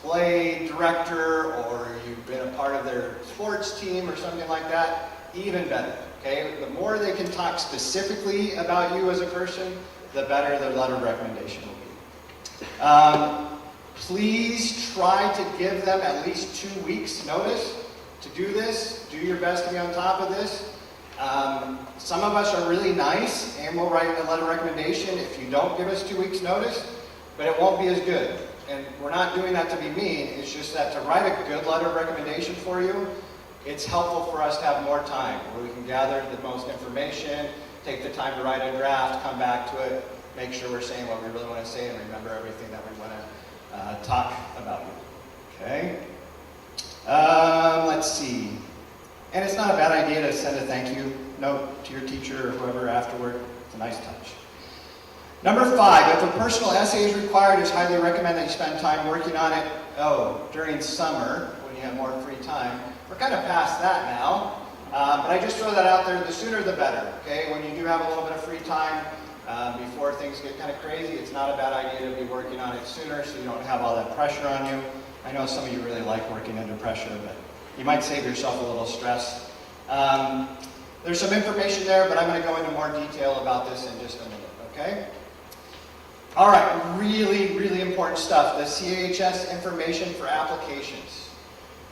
play director, or you've been a part of their sports team or something like that, even better. Okay? The more they can talk specifically about you as a person, the better their letter of recommendation will be. Please try to give them at least 2 weeks notice to do this. Do your best to be on top of this. Some of us are really nice and we'll write a letter of recommendation if you don't give us 2 weeks notice, but it won't be as good. And we're not doing that to be mean, it's just that to write a good letter of recommendation for you, it's helpful for us to have more time where we can gather the most information, take the time to write a draft, come back to it, make sure we're saying what we really want to say, and remember everything that we want to talk about. Okay? Let's see. And it's not a bad idea to send a thank you note to your teacher or whoever afterward. It's a nice touch. Number 5, if a personal essay is required, it's highly recommended that you spend time working on it, during summer, when you have more free time. We're kind of past that now, but I just throw that out there. The sooner the better, okay? When you do have a little bit of free time, before things get kind of crazy, it's not a bad idea to be working on it sooner so you don't have all that pressure on you. I know some of you really like working under pressure, but you might save yourself a little stress. There's some information there, but I'm going to go into more detail about this in just a minute, okay? All right, really, really important stuff. The CAHS information for applications.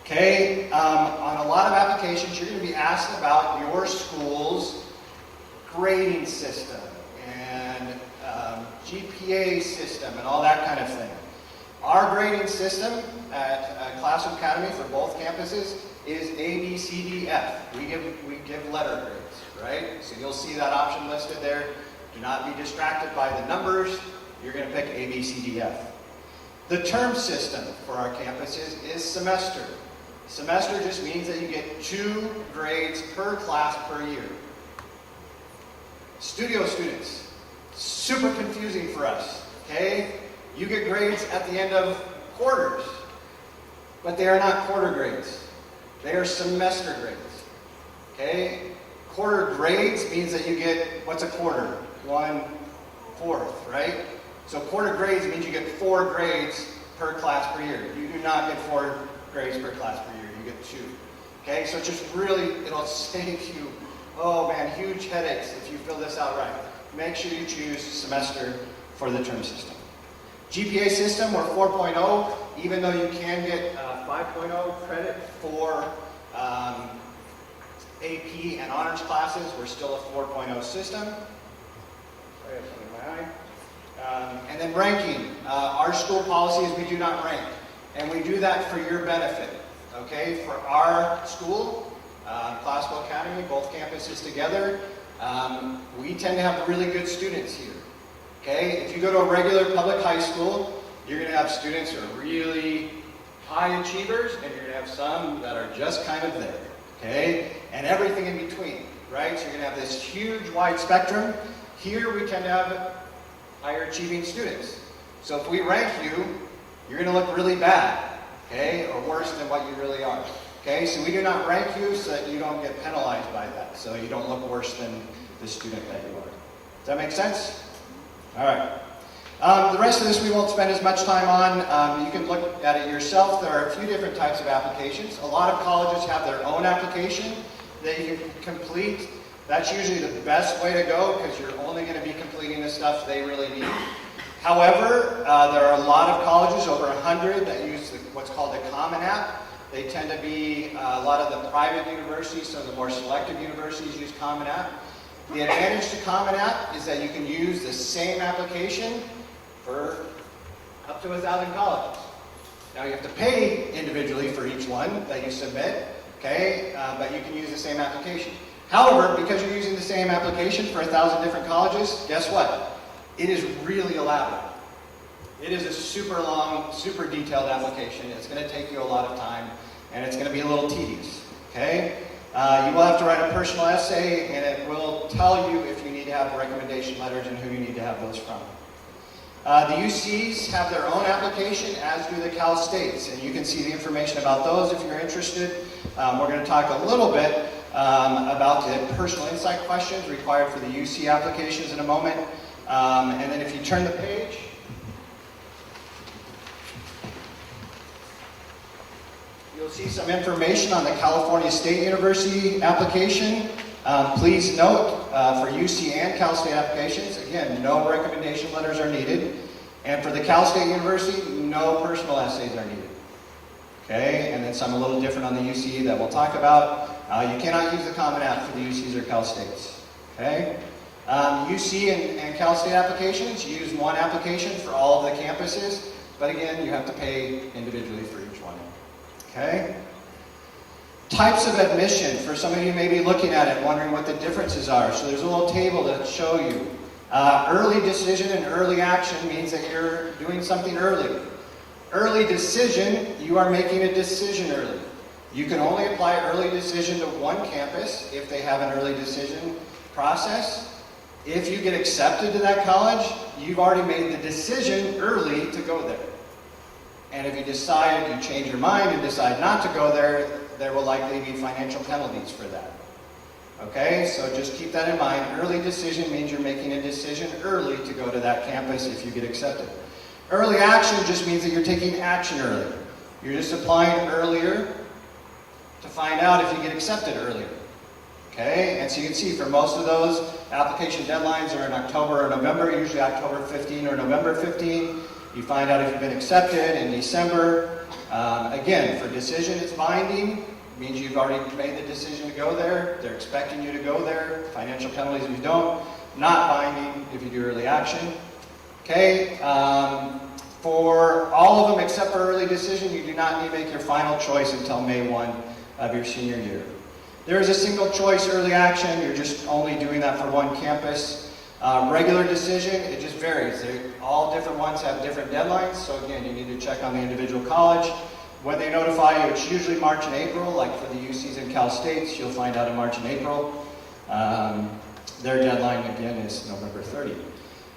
Okay, on a lot of applications, you're going to be asked about your school's grading system and GPA system and all that kind of thing. Our grading system at Classroom Academy for both campuses is A, B, C, D, F. We give letter grades, right? So you'll see that option listed there. Do not be distracted by the numbers. You're going to pick A, B, C, D, F. The term system for our campuses is semester. Semester just means that you get 2 grades per class per year. Studio students, super confusing for us, okay? You get grades at the end of quarters, but they are not quarter grades. They are semester grades. Okay? Quarter grades means that you get, what's a quarter? 1/4, right? So quarter grades means you get 4 grades per class per year. You do not get 4 grades per class per year. You get 2. Okay? So just really, it'll save you, oh man, huge headaches if you fill this out right. Make sure you choose semester for the term system. GPA system, we're 4.0, even though you can get 5.0 credit for AP and honors classes, we're still a 4.0 system. Sorry, I have something in my eye. And then ranking. Our school policy is we do not rank. And we do that for your benefit. Okay? For our school, Classical Academy, both campuses together, we tend to have really good students here. Okay? If you go to a regular public high school, you're going to have students who are really high achievers, and you're going to have some that are just kind of there. Okay? And everything in between, right? So you're going to have this huge wide spectrum. Here we tend to have higher achieving students. So if we rank you, you're going to look really bad, okay? Or worse than what you really are. Okay? So we do not rank you so that you don't get penalized by that. So you don't look worse than the student that you are. Does that make sense? All right. The rest of this we won't spend as much time on. You can look at it yourself. There are a few different types of applications. A lot of colleges have their own application that you can complete. That's usually the best way to go because you're only going to be completing the stuff they really need. However, there are a lot of colleges, over 100, that use what's called the Common App. They tend to be a lot of the private universities, so the more selective universities use Common App. The advantage to Common App is that you can use the same application for up to 1,000 colleges. Now you have to pay individually for each one that you submit, okay? But you can use the same application. However, because you're using the same application for 1,000 different colleges, guess what? It is really elaborate. It is a super long, super detailed application. It's going to take you a lot of time, and it's going to be a little tedious, okay? You will have to write a personal essay, and it will tell you if you need to have recommendation letters and who you need to have those from. The UCs have their own application, as do the Cal States, and you can see the information about those if you're interested. We're going to talk a little bit about the personal insight questions required for the UC applications in a moment. And then if you turn the page, you'll see some information on the California State University application. Please note, for UC and Cal State applications, again, no recommendation letters are needed. And for the Cal State University, no personal essays are needed. Okay, and then some a little different on the UC that we'll talk about. You cannot use the Common App for the UCs or Cal States. Okay, UC and Cal State applications use one application for all of the campuses, but again, you have to pay individually for each one. Okay. Types of admission, for some of you may be looking at it, wondering what the differences are. So there's a little table to show you. Early decision and early action means that you're doing something early. Early decision, you are making a decision early. You can only apply early decision to one campus if they have an early decision process. If you get accepted to that college, you've already made the decision early to go there. And if you decide, you change your mind and decide not to go there, there will likely be financial penalties for that. Okay, so just keep that in mind. Early decision means you're making a decision early to go to that campus if you get accepted. Early action just means that you're taking action early. You're just applying earlier to find out if you get accepted earlier. Okay, and so you can see for most of those, application deadlines are in October or November, usually October 15 or November 15. You find out if you've been accepted in December. Again, for decision, it's binding. It means you've already made the decision to go there. They're expecting you to go there. Financial penalties if you don't. Not binding if you do early action. Okay, for all of them except for early decision, you do not need to make your final choice until May 1 of your senior year. There is a single choice early action. You're just only doing that for one campus. Regular decision, it just varies. All different ones have different deadlines, so again, you need to check on the individual college. When they notify you, it's usually March and April, like for the UCs and Cal States, you'll find out in March and April. Their deadline, again, is November 30.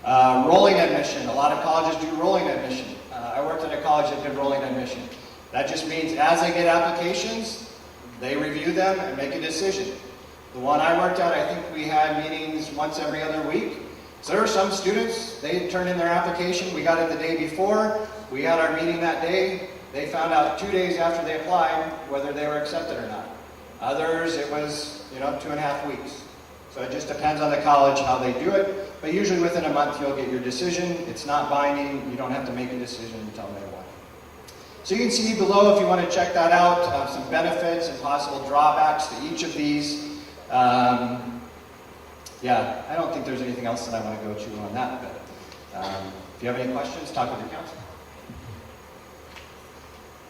Rolling admission, a lot of colleges do rolling admission. I worked at a college that did rolling admission. That just means as they get applications, They review them and make a decision. The one I worked at, I think we had meetings once every other week. So there were some students, they turned in their application, we got it the day before, we had our meeting that day, they found out 2 days after they applied whether they were accepted or not. Others, it was, 2.5 weeks. So it just depends on the college how they do it, but usually within a month you'll get your decision. It's not binding, you don't have to make a decision until May 1. So you can see below if you want to check that out, some benefits and possible drawbacks to each of these. Yeah, I don't think there's anything else that I want to go to on that, but if you have any questions, talk with your counselor.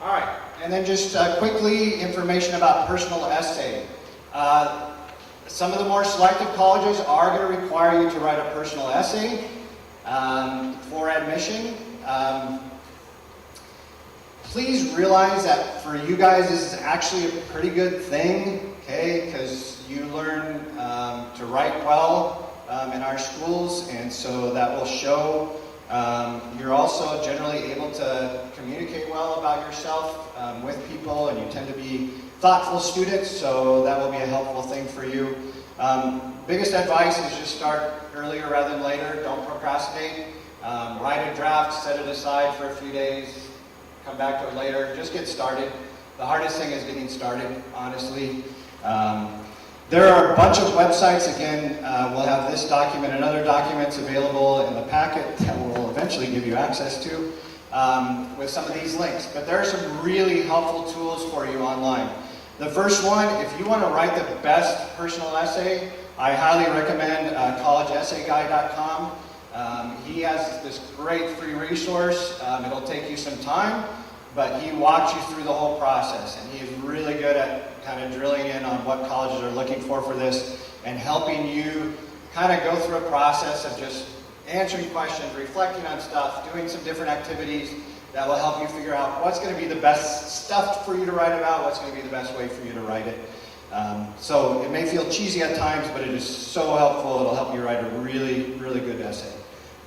All right, and then just quickly, information about personal essay. Some of the more selective colleges are going to require you to write a personal essay for admission. Please realize that for you guys, this is actually a pretty good thing, okay? Because you learn to write well in our schools, and so that will show. You're also generally able to communicate well about yourself with people, and you tend to be thoughtful students, so that will be a helpful thing for you. Biggest advice is just start earlier rather than later. Don't procrastinate. Write a draft, set it aside for a few days, come back to it later. Just get started. The hardest thing is getting started, honestly. There are a bunch of websites. Again, we'll have this document and other documents available in the packet that we'll eventually give you access to with some of these links. But there are some really helpful tools for you online. The first one, if you want to write the best personal essay, I highly recommend collegeessayguy.com. He has this great free resource. It'll take you some time, but he walks you through the whole process, and he is really good at kind of drilling in on what colleges are looking for this and helping you kind of go through a process of just answering questions, reflecting on stuff, doing some different activities that will help you figure out what's going to be the best stuff for you to write about, what's going to be the best way for you to write it. So it may feel cheesy at times, but it is so helpful. It'll help you write a really, really good essay.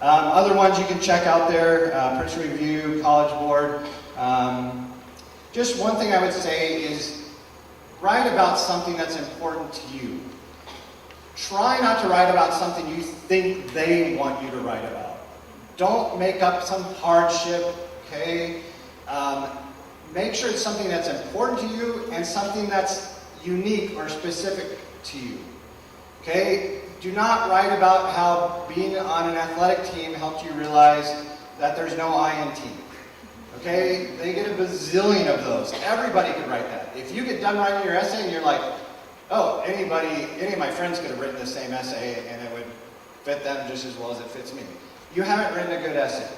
Other ones you can check out there, Princeton Review, College Board. Just one thing I would say is write about something that's important to you. Try not to write about something you think they want you to write about. Don't make up some hardship, okay? Make sure it's something that's important to you and something that's unique or specific to you, okay? Do not write about how being on an athletic team helped you realize that there's no I in team. Okay? They get a bazillion of those. Everybody could write that. If you get done writing your essay and you're like, oh, any of my friends could have written the same essay and it would fit them just as well as it fits me. You haven't written a good essay.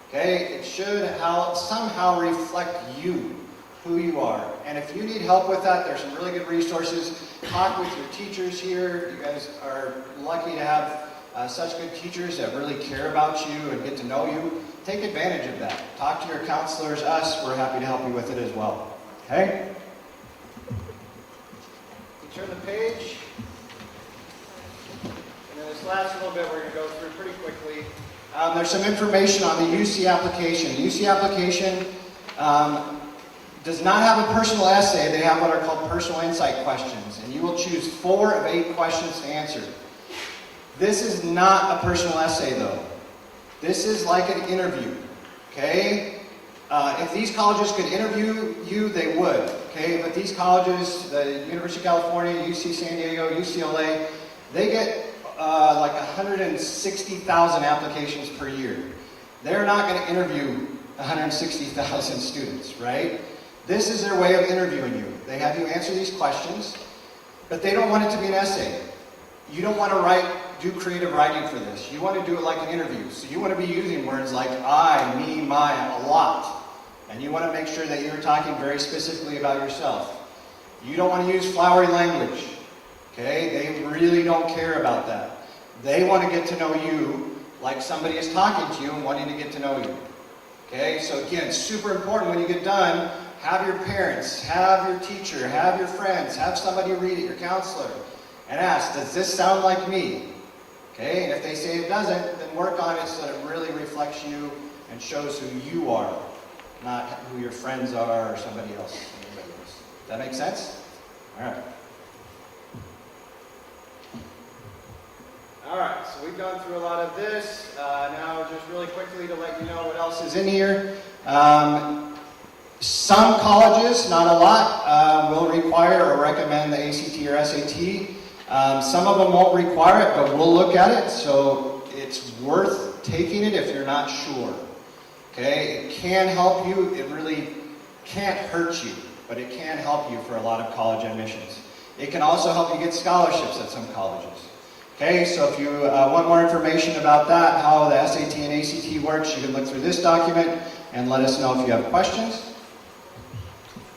Okay? It should somehow reflect you, who you are. And if you need help with that, there's some really good resources. Talk with your teachers here. You guys are lucky to have such good teachers that really care about you and get to know you. Take advantage of that. Talk to your counselors, us. We're happy to help you with it as well. Okay? You turn the page. And then this last little bit we're going to go through pretty quickly. There's some information on the UC application. The UC application does not have a personal essay. They have what are called personal insight questions. And you will choose 4 of 8 questions to answer. This is not a personal essay, though. This is like an interview, okay? If these colleges could interview you, they would, okay? But these colleges, the University of California, UC San Diego, UCLA, they get like 160,000 applications per year. They're not going to interview 160,000 students, right? This is their way of interviewing you. They have you answer these questions, but they don't want it to be an essay. You don't want to do creative writing for this. You want to do it like an interview. So you want to be using words like I, me, my, a lot. And you want to make sure that you're talking very specifically about yourself. You don't want to use flowery language. Okay? They really don't care about that. They want to get to know you like somebody is talking to you and wanting to get to know you. Okay? So again, it's super important when you get done, have your parents, have your teacher, have your friends, have somebody read it, your counselor, and ask, does this sound like me? Okay, and if they say it doesn't, then work on it so that it really reflects you and shows who you are, not who your friends are or somebody else. Does that make sense? All right. All right, so we've gone through a lot of this. Now, just really quickly to let you know what else is in here. Some colleges, not a lot, will require or recommend the ACT or SAT. Some of them won't require it, but we'll look at it. So it's worth taking it if you're not sure. Okay, it can help you. It really can't hurt you, but it can help you for a lot of college admissions. It can also help you get scholarships at some colleges. Okay, so if you want more information about that, how the SAT and ACT works, you can look through this document and let us know if you have questions.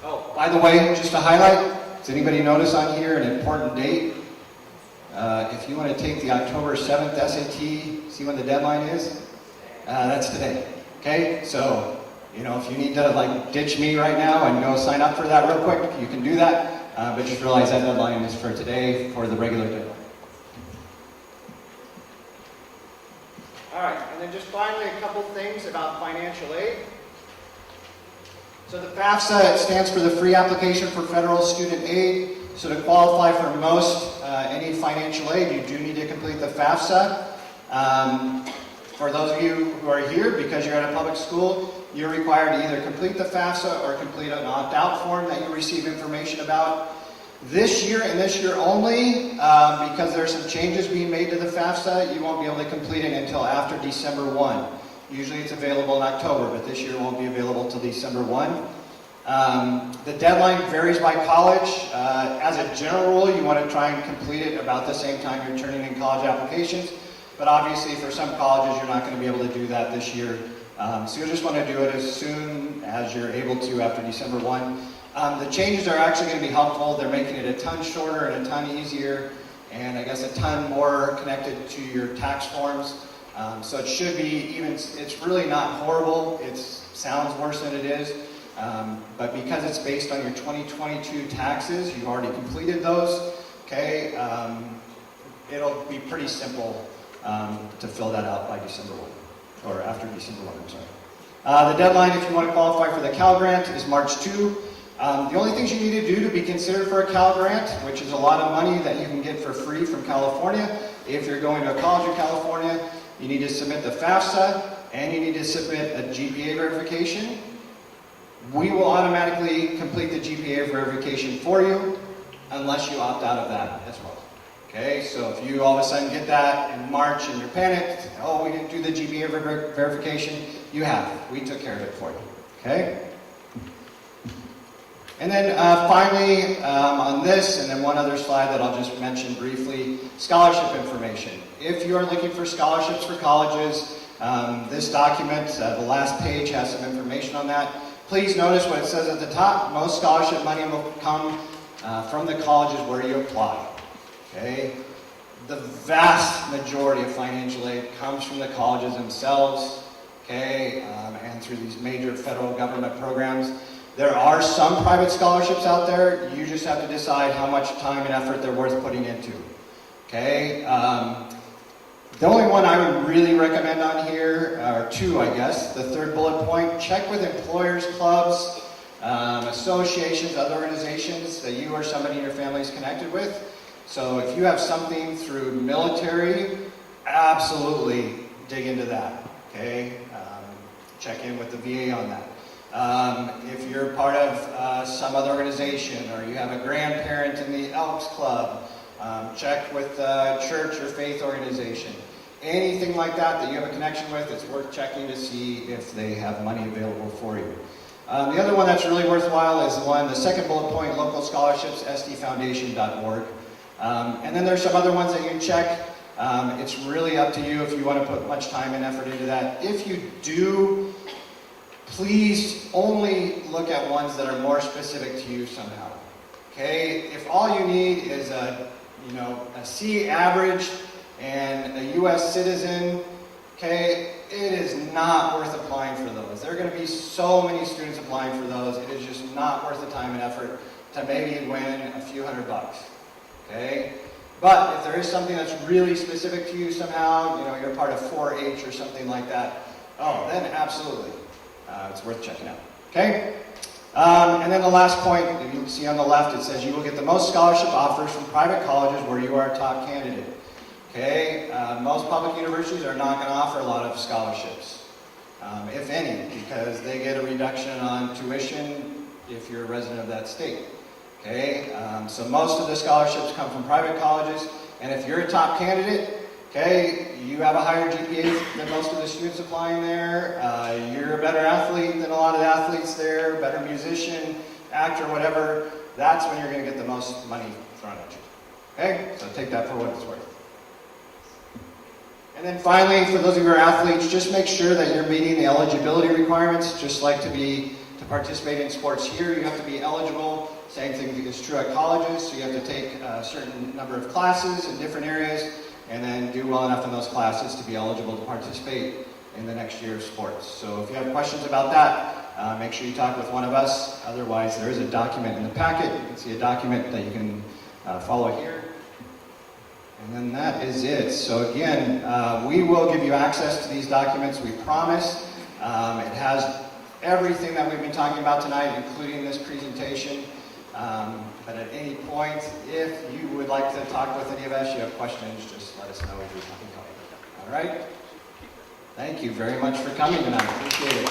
Oh, by the way, just to highlight, does anybody notice on here an important date? If you want to take the October 7th SAT, see when the deadline is? That's today. Okay, so, if you need to like ditch me right now and go sign up for that real quick, you can do that. But just realize that deadline is for today for the regular deadline. All right, and then just finally a couple things about financial aid. So the FAFSA, it stands for the Free Application for Federal Student Aid. So to qualify for most any financial aid, you do need to complete the FAFSA. For those of you who are here, because you're at a public school, you're required to either complete the FAFSA or complete an opt-out form that you receive information about. This year and this year only, because there's some changes being made to the FAFSA, you won't be able to complete it until after December 1. Usually it's available in October, but this year it won't be available until December 1. The deadline varies by college. As a general rule, you want to try and complete it about the same time you're turning in college applications. But obviously for some colleges, you're not going to be able to do that this year. So you'll just want to do it as soon as you're able to after December 1. The changes are actually going to be helpful. They're making it a ton shorter and a ton easier, and I guess a ton more connected to your tax forms. So it should be it's really not horrible. It sounds worse than it is. But because it's based on your 2022 taxes, you've already completed those, okay? It'll be pretty simple to fill that out by December 1, or after December 1, I'm sorry. The deadline, if you want to qualify for the Cal Grant, is March 2. The only things you need to do to be considered for a Cal Grant, which is a lot of money that you can get for free from California, if you're going to a college in California, you need to submit the FAFSA, and you need to submit a GPA verification. We will automatically complete the GPA verification for you, unless you opt out of that as well. Okay, so if you all of a sudden get that in March and you're panicked, oh, we didn't do the GPA verification, you have it. We took care of it for you. Okay? And then finally, on this, and then one other slide that I'll just mention briefly, scholarship information. If you are looking for scholarships for colleges, this document, the last page, has some information on that. Please notice what it says at the top. Most scholarship money will come from the colleges where you apply. Okay? The vast majority of financial aid comes from the colleges themselves, okay, and through these major federal government programs. There are some private scholarships out there. You just have to decide how much time and effort they're worth putting into. Okay? The only one I would really recommend on here, or two, I guess, the third bullet point, check with employers, clubs, associations, other organizations that you or somebody in your family is connected with. So if you have something through military, absolutely dig into that. Okay? Check in with the VA on that. If you're part of some other organization, or you have a grandparent in the Elks Club, check with church or faith organization. Anything like that that you have a connection with, it's worth checking to see if they have money available for you. The other one that's really worthwhile is the second bullet point, local scholarships, sdfoundation.org. And then there's some other ones that you can check. It's really up to you if you want to put much time and effort into that. If you do, please only look at ones that are more specific to you somehow. Okay? If all you need is a C average and a U.S. citizen, okay, it is not worth applying for those. There are going to be so many students applying for those. It is just not worth the time and effort to maybe win a few $100. Okay? But if there is something that's really specific to you somehow, you're part of 4-H or something like that, oh, then absolutely. It's worth checking out. Okay? And then the last point, if you see on the left, it says you will get the most scholarship offers from private colleges where you are a top candidate. Okay, most public universities are not going to offer a lot of scholarships, if any, because they get a reduction on tuition if you're a resident of that state. Okay, so most of the scholarships come from private colleges, and if you're a top candidate, okay, you have a higher GPA than most of the students applying there, you're a better athlete than a lot of the athletes there, better musician, actor, whatever, that's when you're going to get the most money thrown at you. Okay, so take that for what it's worth. And then finally, for those of you who are athletes, just make sure that you're meeting the eligibility requirements. Just like to participate in sports here, you have to be eligible. Same thing is true at colleges, so you have to take a certain number of classes in different areas, and then do well enough in those classes to be eligible to participate in the next year of sports. So if you have questions about that, make sure you talk with one of us. Otherwise, there is a document in the packet. You can see a document that you can follow here. And then that is it. So again, we will give you access to these documents, we promise. It has everything that we've been talking about tonight, including this presentation. But at any point, if you would like to talk with any of us, you have questions, just let us know. We'd be happy to help you. All right? Thank you very much for coming tonight. Appreciate it.